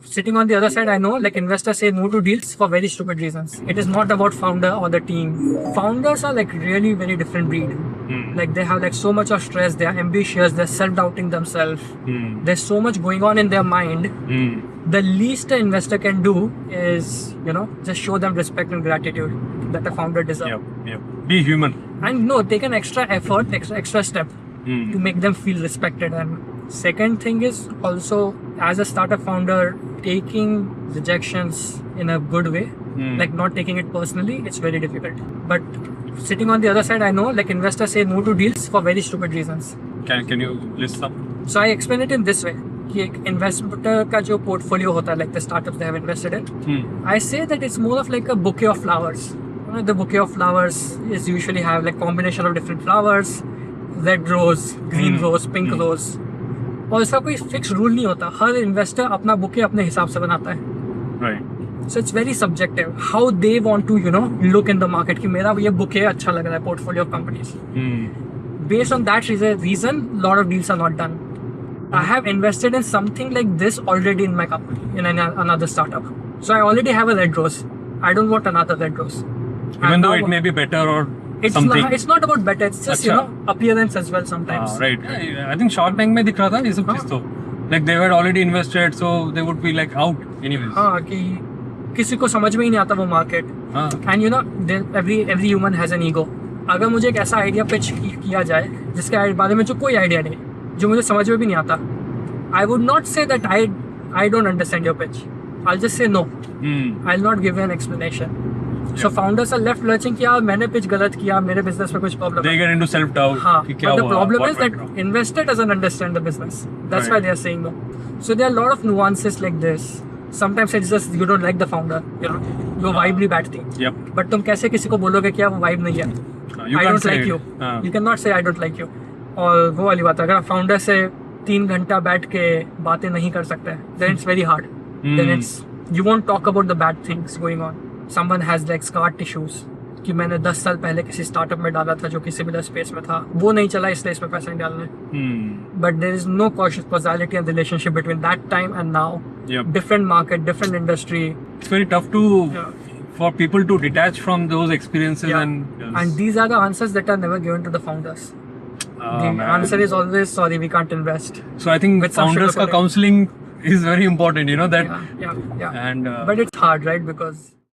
sitting on the other side, I know like investors say no to deals for very stupid reasons. It is not about founder or the team. Founders are like really very different breed. Like they have like so much of stress, they are ambitious, they're self-doubting themselves. There's so much going on in their mind. The least an investor can do is, just show them respect and gratitude that the founder deserves. Yep. Be human. And no, take an extra effort, extra step to make them feel respected. And second thing is also, as a startup founder, taking rejections in a good way, like not taking it personally, it's very difficult. But sitting on the other side, I know like investors say no to deals for very stupid reasons. Can you list some? So I explain it in this way. कि एक investor का जो portfolio होता है, like the startups they have invested in, I say that it's more of like a bouquet of flowers. The bouquet of flowers is usually have like combination of different flowers, red rose, green rose, pink rose. और इसका कोई fix rule नहीं होता. हर investor अपना bouquet अपने हिसाब से बनाता है. Right. So it's very subjective how they want to look in the market कि मेरा ये बुके अच्छा लग रहा है portfolio of companies. Based on that reason, lot of deals are not done. I have invested in something like this already in my company, in another startup. So I already have a red rose. I don't want another red rose. Even though it may be better or something. It's not about better. It's just appearance as well sometimes. Right. I think Shark Tank में दिख रहा था ये सब चीज तो. Like they had already invested, so they would be like out anyways. हाँ कि किसी को समझ में ही नहीं आता वो market. And every human has an ego. अगर मुझे एक ऐसा आइडिया पिच किया जाए जिसके बारे में जो कोई आइडिया नहीं, जो मुझे समझ में भी नहीं आता, I would not say that I don't understand your pitch. I'll just say no. I'll not give you an explanation. So founders are left lurching कि यार मैंने pitch गलत किया, मेरे business में कुछ problem. They get into self-doubt. हाँ. कि क्या But the हुआ, problem what is that went wrong? investor doesn't understand the business. That's why they are saying no. So there are a lot of nuances like this. Sometimes it's just you don't like the founder. Your vibe नहीं बैठती. Yep. But तुम कैसे किसी को बोलोगे कि यार वो vibe नहीं है? I don't like you. You cannot say I don't like you. और वो वाली बात है, अगर आप फाउंडर से 3 घंटा बैठ के बातें नहीं कर सकते, then it's very hard. Then you won't talk about the bad things going on. Someone has like scar tissues कि मैंने 10 साल पहले किसी स्टार्टअप में डाला था जो कि सिमिलर स्पेस में था, वो नहीं चला इसलिए इसमें पैसा नहीं डालना है. But there is no causality and relationship between that time and now. Yep. Different market, different industry. It's very tough for people to detach from those experiences and these are the answers that are never given to the founders. The answer is always sorry, we can't invest. So I think with founders ka counseling is very important, that. Yeah. And but it's hard, right? Because